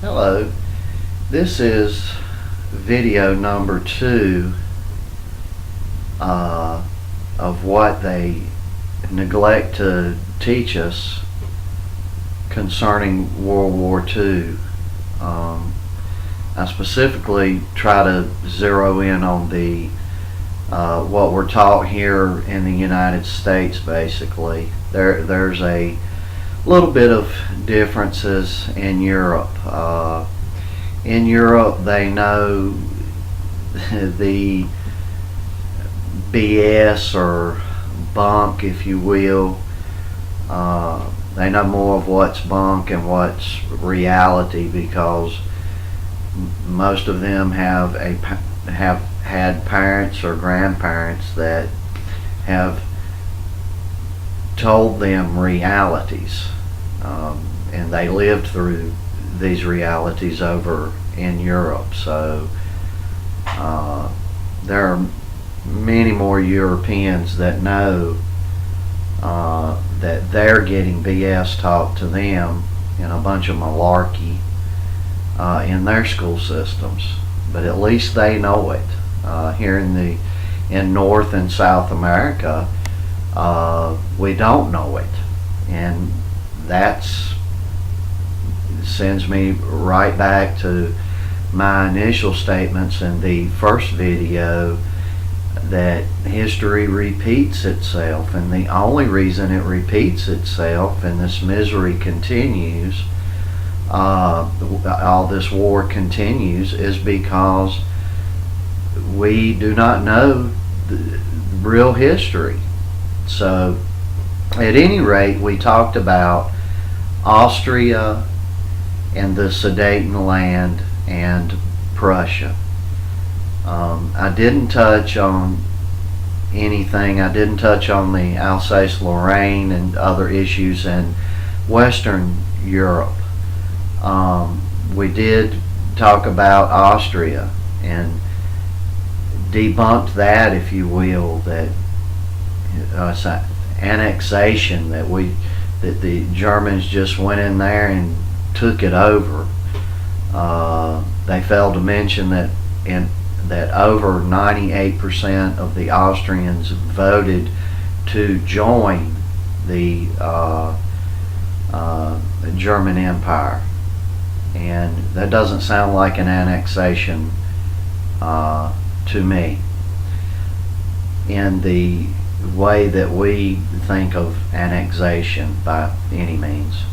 Hello, this is video number 2 of what they neglect to teach us concerning World War II. I specifically try to zero in on the what we're taught here in the United States. Basically, there's a little bit of differences in Europe. In Europe, they know the BS or bunk, if you will. They know more of what's bunk and what's reality because most of them have had parents or grandparents that have told them realities, and they lived through these realities over in Europe. So there are many more Europeans that know that they're getting BS taught to them in a bunch of malarkey in their school systems, but at least they know it. Here in North and South America, we don't know it, and that's sends me right back to my initial statements in the first video that history repeats itself, and the only reason it repeats itself and this misery continues, all this war continues, is because we do not know the real history. So at any rate, we talked about Austria and the Sudetenland and Prussia. I didn't touch on anything. I didn't touch on the Alsace-Lorraine and other issues in Western Europe. We did talk about Austria and debunked that, if you will, that it's an annexation, that the Germans just went in there and took it over. They failed to mention that over 98% of the Austrians voted to join the German Empire, and that doesn't sound like an annexation to me in the way that we think of annexation by any means.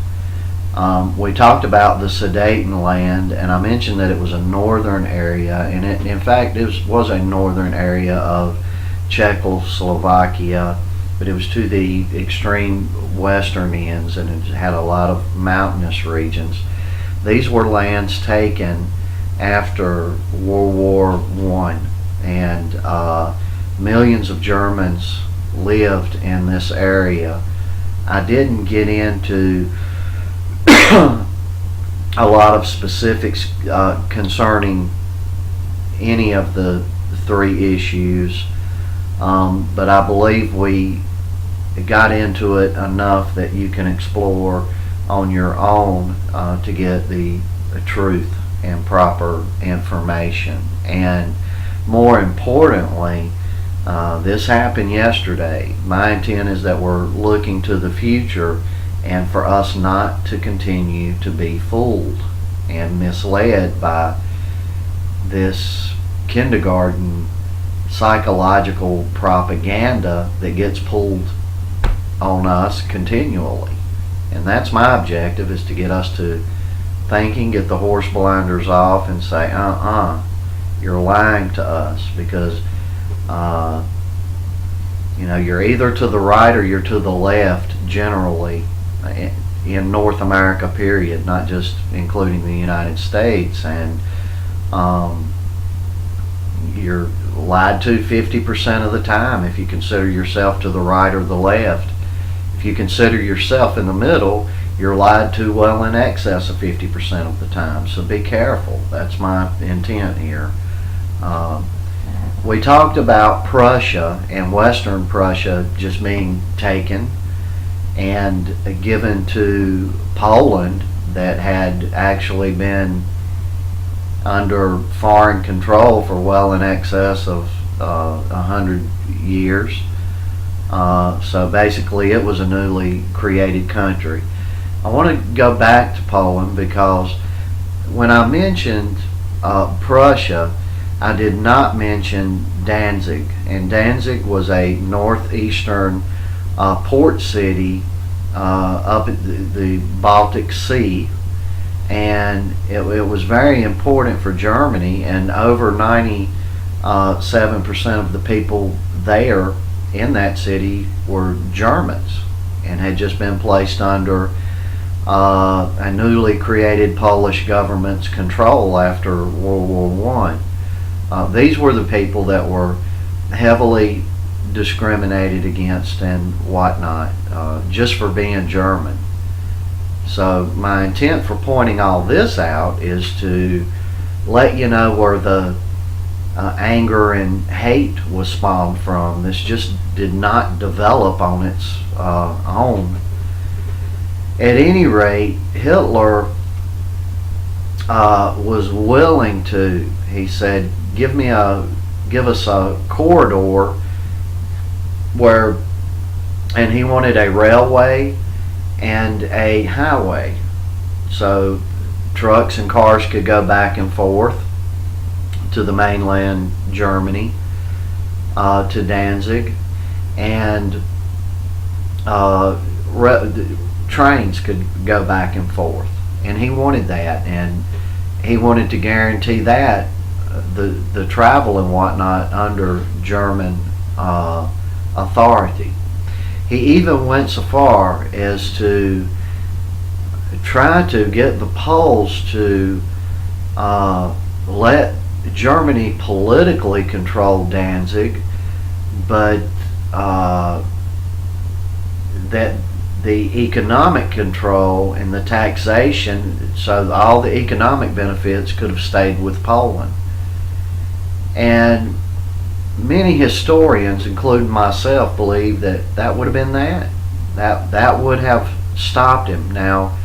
We talked about the Sudetenland, and I mentioned that it was a northern area, and in fact it was a northern area of Czechoslovakia, but it was to the extreme western ends, and it had a lot of mountainous regions. These were lands taken after World War I, and millions of Germans lived in this area. I didn't get into a lot of specifics concerning any of the three issues, but I believe we got into it enough that you can explore on your own to get the truth and proper information. And more importantly, this happened yesterday. My intent is that we're looking to the future, and for us not to continue to be fooled and misled by this kindergarten psychological propaganda that gets pulled on us continually. And that's my objective, is to get us to thinking, get the horse blinders off and say, you're lying to us, because you're either to the right or you're to the left generally in North America, period, not just including the United States. And you're lied to 50% of the time if you consider yourself to the right or the left. If you consider yourself in the middle, you're lied to well in excess of 50% of the time. So be careful. That's my intent here. We talked about Prussia and Western Prussia just being taken and given to Poland that had actually been under foreign control for well in excess of 100 years. So basically it was a newly created country. I want to go back to Poland because when I mentioned Prussia, I did not mention Danzig, and Danzig was a northeastern port city up at the Baltic Sea, and it was very important for Germany, and over 97% of the people there in that city were Germans and had just been placed under a newly created Polish government's control after World War I. These were the people that were heavily discriminated against and whatnot, just for being German. So my intent for pointing all this out is to let you know where the anger and hate was spawned from. This just did not develop on its own. At any rate, Hitler was willing to, he said, give us a corridor where, and he wanted a railway and a highway, so trucks and cars could go back and forth to the mainland Germany, to Danzig, and trains could go back and forth, and he wanted that, and he wanted to guarantee that the travel and whatnot under German authority. He even went so far as to try to get the Poles to let Germany politically control Danzig, but that the economic control and the taxation, so all the economic benefits could have stayed with Poland. And many historians, including myself, believe that that would have been that would have stopped him. Now,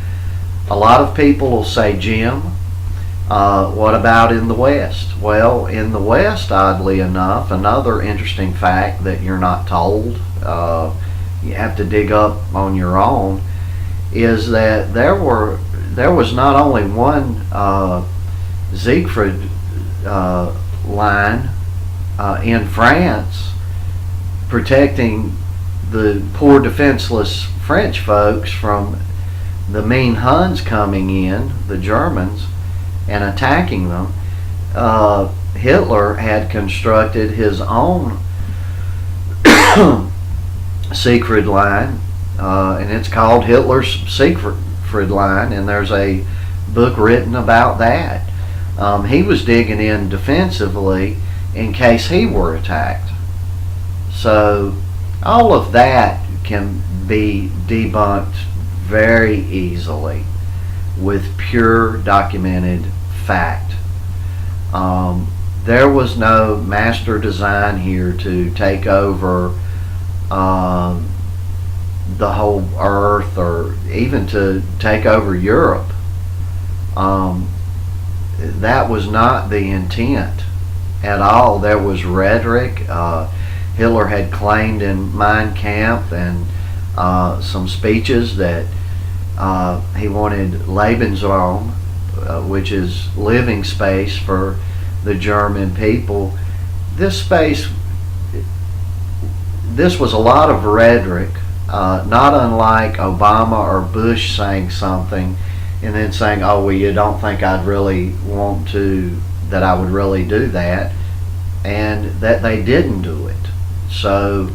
a lot of people will say, Jim, what about in the West? Well, in the West, oddly enough, another interesting fact that you're not told, you have to dig up on your own, is that there was not only one Siegfried line in France protecting the poor defenseless French folks from the mean Huns coming in, the Germans, and attacking them. Hitler had constructed his own Siegfried line, and it's called Hitler's Siegfried line, and there's a book written about that. He was digging in defensively in case he were attacked. So all of that can be debunked very easily with pure documented fact. There was no master design here to take over the whole earth, or even to take over Europe. That was not the intent at all. There was rhetoric. Hitler had claimed in Mein Kampf and some speeches that he wanted Lebensraum, which is living space for the German people. This was a lot of rhetoric, not unlike Obama or Bush saying something and then saying, oh, well, you don't think I'd really want to, that I would really do that, and that they didn't do it. So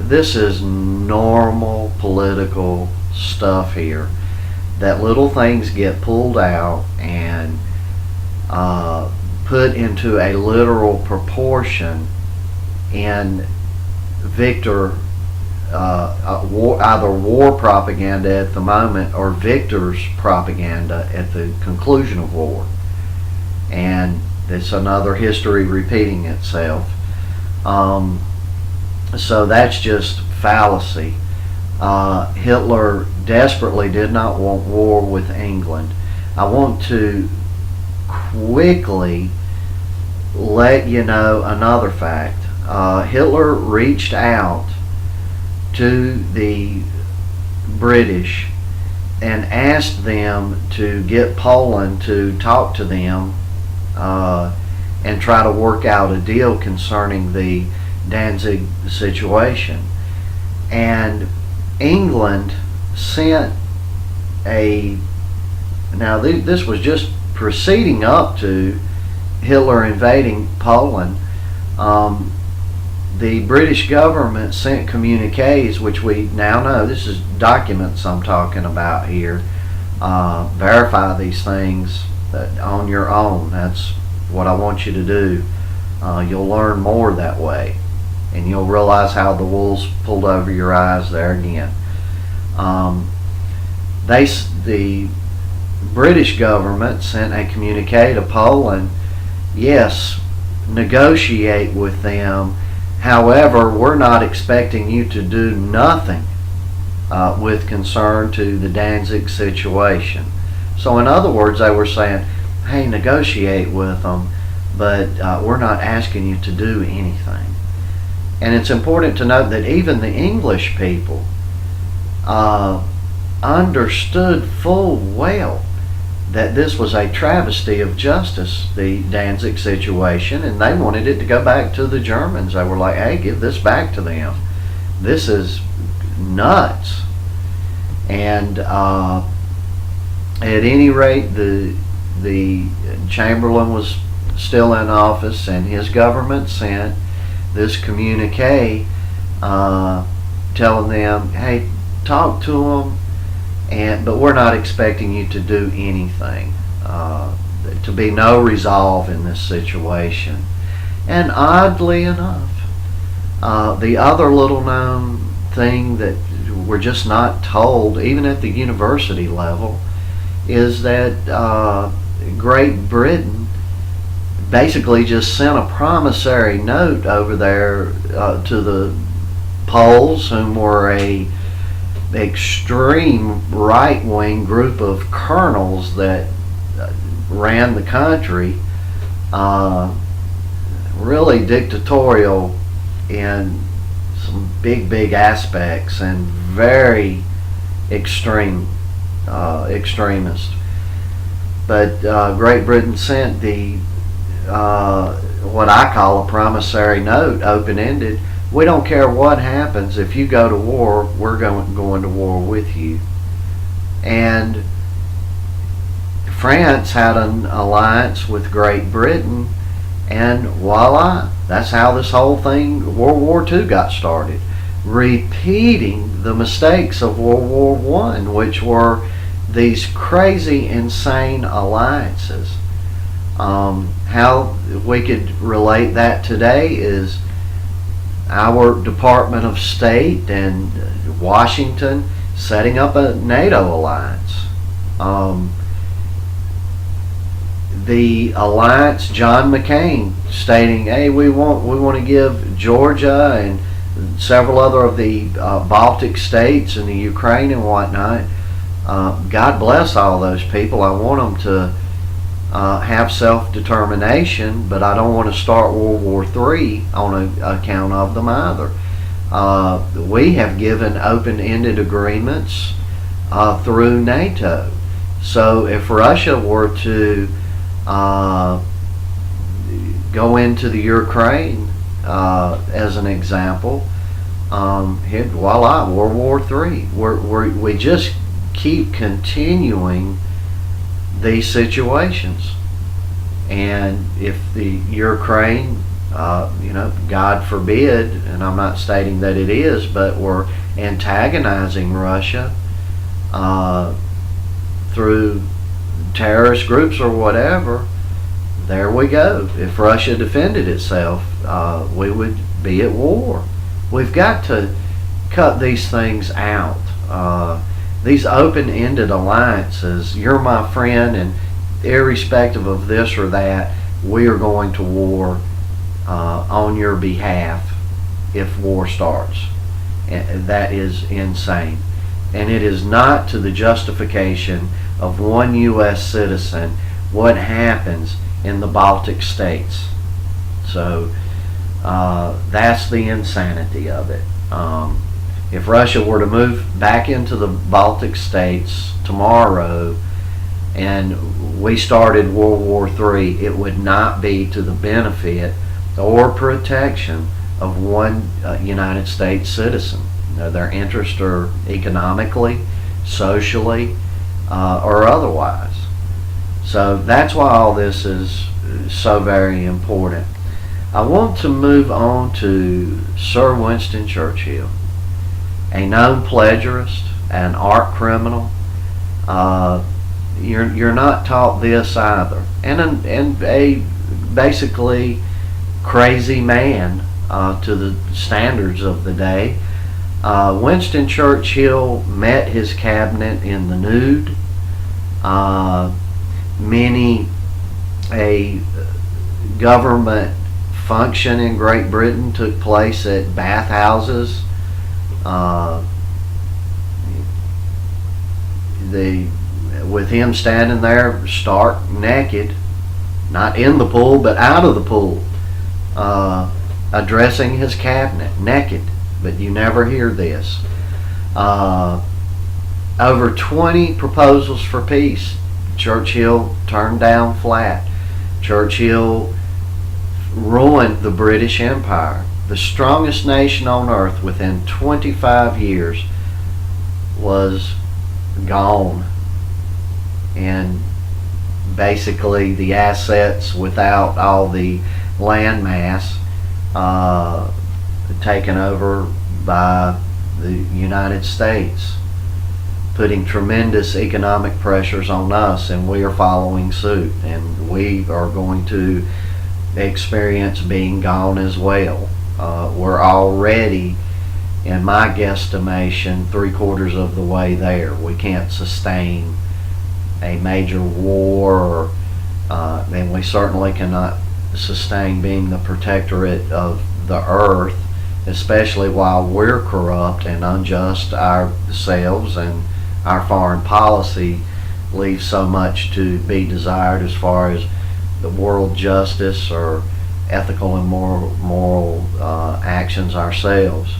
this is normal political stuff here, that little things get pulled out and put into a literal proportion in either war propaganda at the moment or victor's propaganda at the conclusion of war. And it's another history repeating itself. So that's just fallacy. Hitler desperately did not want war with England. I want to quickly let you know another fact. Hitler reached out to the British and asked them to get Poland to talk to them and try to work out a deal concerning the Danzig situation. And England sent now this was just proceeding up to Hitler invading Poland. The British government sent communiques, which we now know, this is documents I'm talking about here. Verify these things on your own. That's what I want you to do. You'll learn more that way, and you'll realize how the wool's pulled over your eyes there again. The British government sent a communique to Poland. Yes, negotiate with them. However, we're not expecting you to do nothing with concern to the Danzig situation. So in other words, they were saying, hey, negotiate with them, but we're not asking you to do anything. And it's important to note that even the English people understood full well that this was a travesty of justice, the Danzig situation, and they wanted it to go back to the Germans. They were like, hey, give this back to them. This is nuts. And at any rate, the Chamberlain was still in office, and his government sent this communique telling them, hey, talk to them, but we're not expecting you to do anything. To be no resolve in this situation. And oddly enough, the other little known thing that we're just not told, even at the university level, is that Great Britain basically just sent a promissory note over there to the Poles, whom were a extreme right-wing group of colonels that ran the country, really dictatorial in some big aspects and very extremist. But Great Britain sent the what I call a promissory note, open-ended. We don't care what happens. If you go to war, we're going to war with you. And France had an alliance with Great Britain, and voila, that's how this whole thing, World War II, got started. Repeating the mistakes of World War I, which were these crazy, insane alliances. How we could relate that today is our Department of State and Washington setting up a NATO alliance. The alliance, John McCain stating, hey, we want to give Georgia and several other of the Baltic states and the Ukraine and whatnot. God bless all those people. I want them to have self-determination, but I don't want to start World War III on account of them either. We have given open-ended agreements through NATO. So if Russia were to go into the Ukraine, as an example, voila, World War III. We just keep continuing these situations. And if the Ukraine, God forbid, and I'm not stating that it is, but we're antagonizing Russia through terrorist groups or whatever, there we go. If Russia defended itself, we would be at war. We've got to cut these things out. These open-ended alliances, you're my friend, and irrespective of this or that, we are going to war on your behalf if war starts. that is insane. And it is not to the justification of one U.S. citizen what happens in the Baltic states. So that's the insanity of it. If Russia were to move back into the Baltic states tomorrow and we started World War III, it would not be to the benefit or protection of one United States citizen. Their interests are economically, socially, or otherwise. So that's why all this is so very important. I want to move on to Sir Winston Churchill, a known plagiarist, an art criminal. You're not taught this either, and a basically crazy man to the standards of the day. Winston Churchill met his cabinet in the nude. A government function in Great Britain took place at bathhouses. With him standing there stark naked, not in the pool but out of the pool, addressing his cabinet naked. But you never hear this. Over 20 proposals for peace Churchill turned down flat. Churchill ruined the British Empire, the strongest nation on earth. Within 25 years was gone, and basically the assets, without all the land mass, taken over by the United States, putting tremendous economic pressures on us, and we are following suit, and we are going to experience being gone as well. We're already, in my guesstimation, 3/4 of the way there. We can't sustain a major war, and we certainly cannot sustain being the protectorate of the earth, especially while we're corrupt and unjust ourselves, and our foreign policy leaves so much to be desired as far as the world justice or ethical and moral actions ourselves.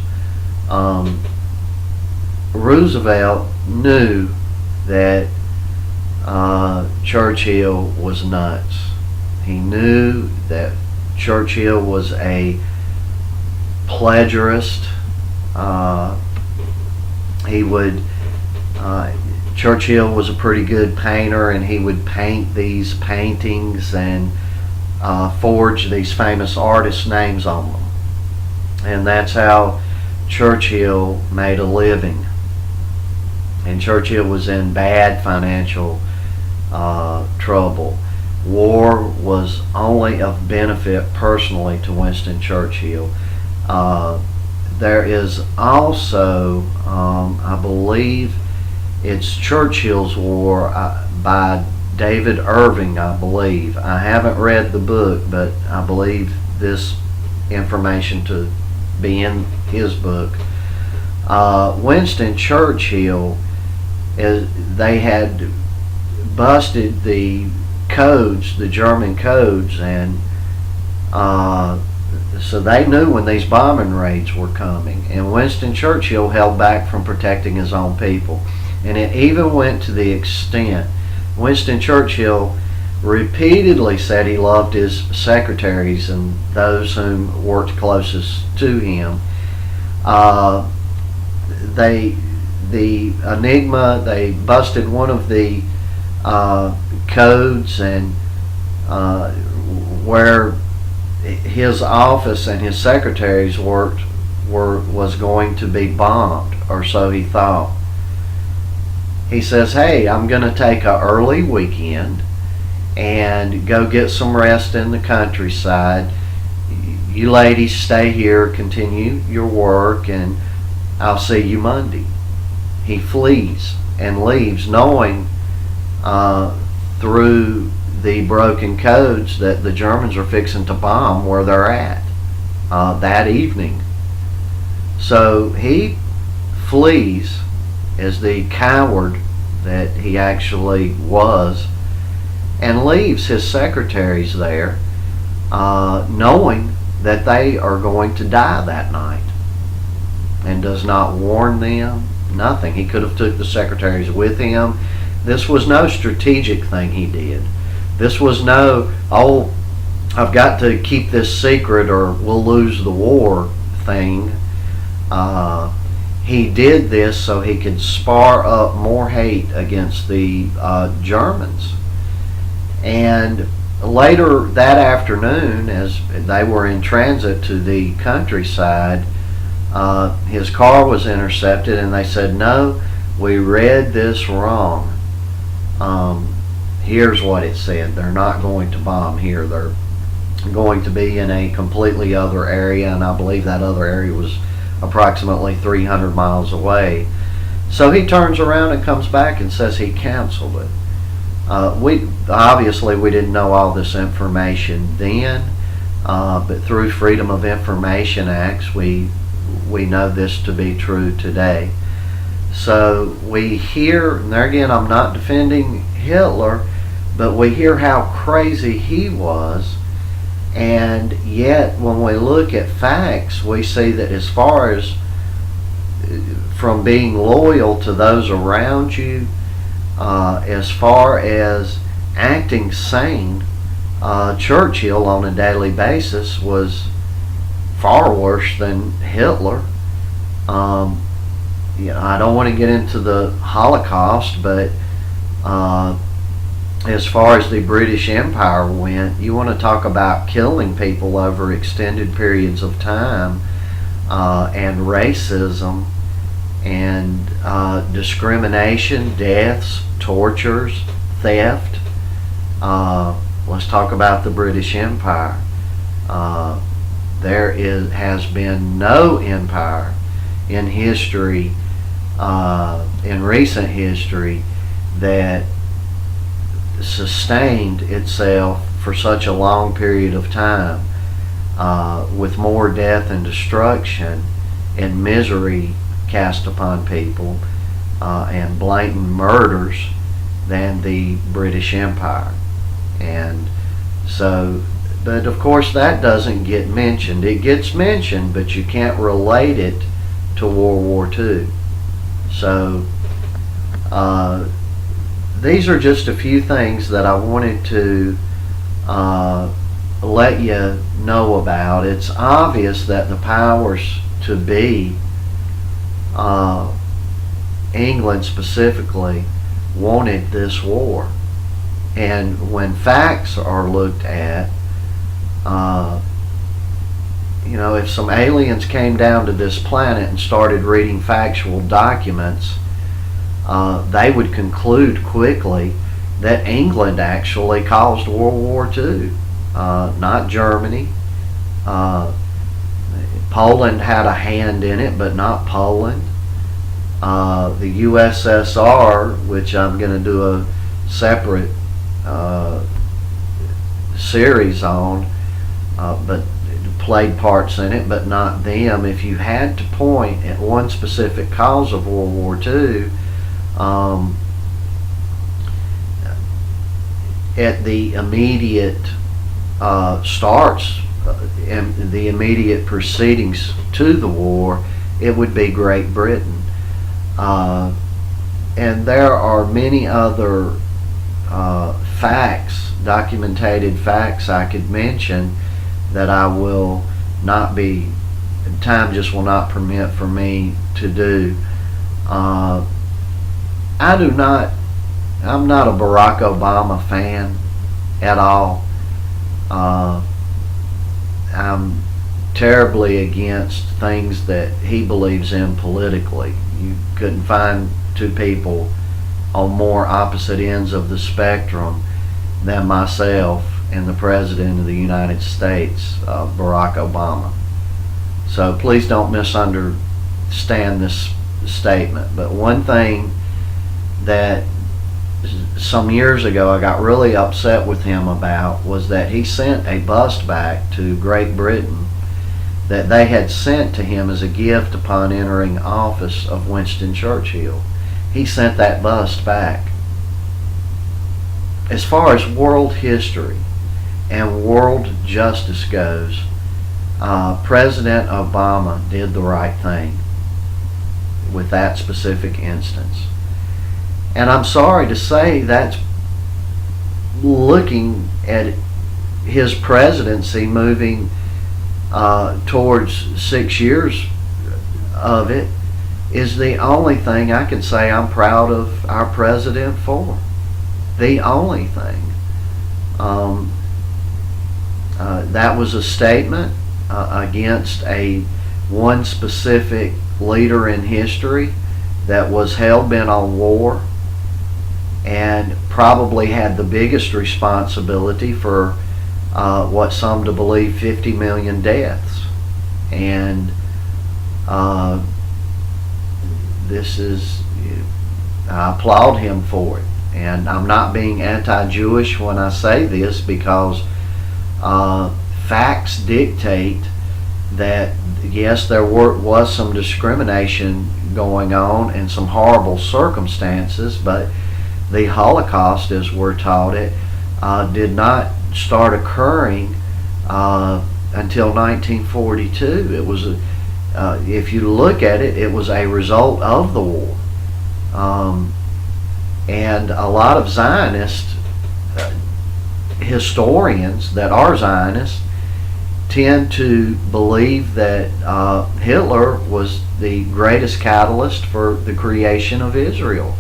Roosevelt knew that Churchill was nuts. He knew that Churchill was a plagiarist. Churchill was a pretty good painter, and he would paint these paintings and forge these famous artists' names on them. And that's how Churchill made a living. And Churchill was in bad financial trouble. War was only of benefit personally to Winston Churchill. There is also, I believe it's Churchill's War by David Irving, I believe. I haven't read the book, but I believe this information to be in his book. Winston Churchill, they had busted the codes, the German codes, and so they knew when these bombing raids were coming, and Winston Churchill held back from protecting his own people. And it even went to the extent Winston Churchill repeatedly said he loved his secretaries and those whom worked closest to him. The Enigma, they busted one of the codes, and where his office and his secretaries worked was going to be bombed, or so he thought. He says, "Hey, I'm going to take an early weekend and go get some rest in the countryside. You ladies stay here, continue your work, and I'll see you Monday." He flees and leaves, knowing through the broken codes that the Germans are fixing to bomb where they're at that evening. So he flees as the coward that he actually was, and leaves his secretaries there, knowing that they are going to die that night, and does not warn them, nothing. He could have took the secretaries with him. This was no strategic thing he did. This was no, oh, I've got to keep this secret or we'll lose the war thing. He did this so he could spar up more hate against the Germans. And later that afternoon, as they were in transit to the countryside, his car was intercepted, and they said, "No, we read this wrong. Here's what it said. They're not going to bomb here. They're going to be in a completely other area," and I believe that other area was approximately 300 miles away. So he turns around and comes back and says he canceled it. We didn't know all this information then, but through Freedom of Information Acts, we know this to be true today. So we hear, and there again, I'm not defending Hitler, but we hear how crazy he was. And yet, when we look at facts, we see that as far as from being loyal to those around you, as far as acting sane, Churchill on a daily basis was far worse than Hitler. I don't want to get into the Holocaust, but as far as the British Empire went, you want to talk about killing people over extended periods of time, and racism, and discrimination, deaths, tortures, theft. Let's talk about the British Empire. Has been no empire in history, in recent history, that sustained itself for such a long period of time, with more death and destruction and misery cast upon people, and blatant murders than the British Empire. And so, but of course that doesn't get mentioned. It gets mentioned, but you can't relate it to World War II. So these are just a few things that I wanted to let you know about. It's obvious that the powers to be, England specifically, wanted this war. And when facts are looked at, if some aliens came down to this planet and started reading factual documents, they would conclude quickly that England actually caused World War II, not Germany. Poland had a hand in it, but not Poland. The USSR, which I'm going to do a separate series on, but played parts in it, but not them. If you had to point at one specific cause of World War II, at the immediate starts and the immediate proceedings to the war, it would be Great Britain. And there are many other facts, documented facts I could mention that I will not be, time just will not permit for me to do. I'm not a Barack Obama fan at all. I'm terribly against things that he believes in politically. You couldn't find two people on more opposite ends of the spectrum than myself and the President of the United States, Barack Obama. So please don't misunderstand this statement. But one thing that some years ago I got really upset with him about was that he sent a bust back to Great Britain that they had sent to him as a gift upon entering office of Winston Churchill. He sent that bust back. As far as world history and world justice goes, President Obama did the right thing with that specific instance. And I'm sorry to say that's looking at his presidency moving towards 6 years of it is the only thing I can say I'm proud of our president for. The only thing. That was a statement against one specific leader in history that was hell-bent on war and probably had the biggest responsibility for what some to believe 50 million deaths. And I applaud him for it. And I'm not being anti-Jewish when I say this, because facts dictate that yes, there was some discrimination going on and some horrible circumstances, but the Holocaust, as we're taught it, did not start occurring until 1942. It was, if you look at it, it was a result of the war. And a lot of Zionist historians that are Zionists tend to believe that Hitler was the greatest catalyst for the creation of Israel.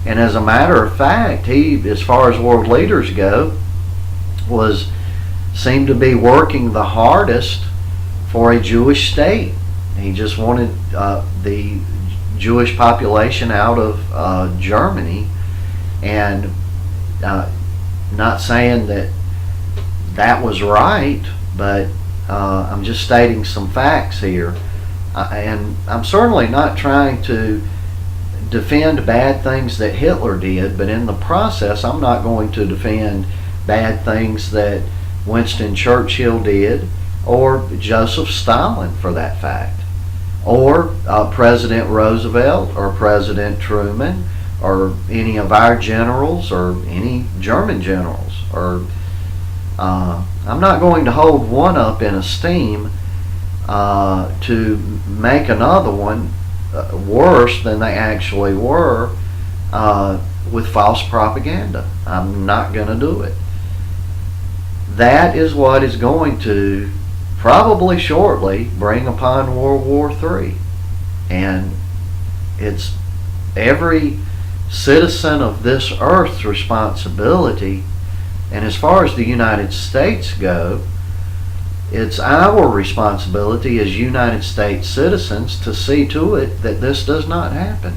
And as a matter of fact, he, as far as world leaders go, seemed to be working the hardest for a Jewish state. He just wanted the Jewish population out of Germany. And not saying that was right, but I'm just stating some facts here. And I'm certainly not trying to defend bad things that Hitler did, but in the process I'm not going to defend bad things that Winston Churchill did, or Joseph Stalin for that fact, or President Roosevelt, or President Truman, or any of our generals, or any German generals. Or I'm not going to hold one up in esteem to make another one worse than they actually were with false propaganda. I'm not going to do it. That is what is going to probably shortly bring upon World War III. And it's every citizen of this earth's responsibility. And as far as the United States go, it's our responsibility as United States citizens to see to it that this does not happen.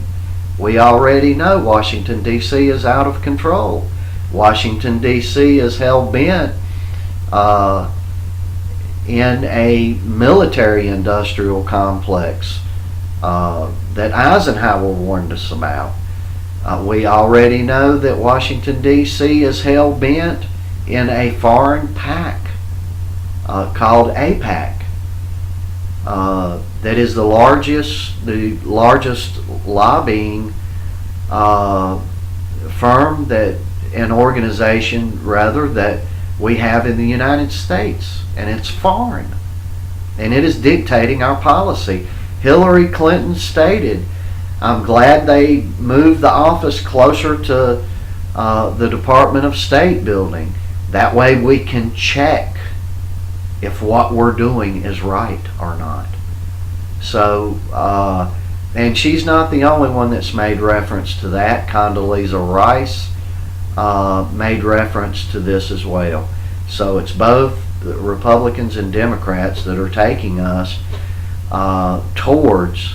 We already know Washington, D.C. is out of control. Washington, D.C. is hell-bent in a military-industrial complex that Eisenhower warned us about. We already know that Washington, D.C. is hell-bent in a foreign pact called AIPAC. That is the largest lobbying firm, an organization rather, that we have in the United States, and it's foreign, and it is dictating our policy. Hillary Clinton stated, "I'm glad they moved the office closer to the Department of State building. That way we can check if what we're doing is right or not." So, and she's not the only one that's made reference to that. Condoleezza Rice made reference to this as well. So it's both the Republicans and Democrats that are taking us towards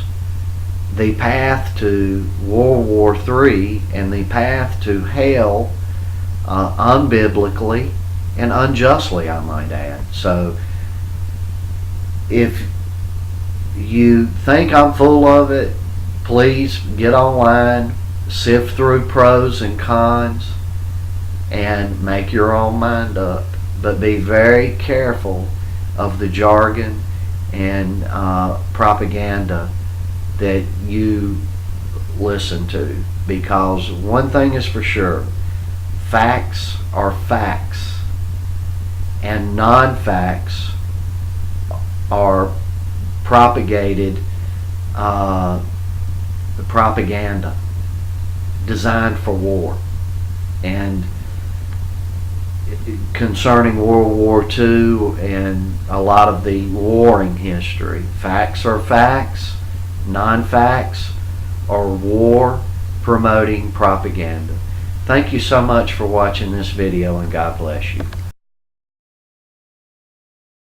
the path to World War III and the path to hell, unbiblically and unjustly, I might add. So if you think I'm full of it, please get online, sift through pros and cons, and make your own mind up. But be very careful of the jargon and propaganda that you listen to, because one thing is for sure: facts are facts, and non-facts are propagated propaganda designed for war. And concerning World War II and a lot of the warring history, facts are facts, non-facts are war promoting propaganda. Thank you so much for watching this video, and God bless you.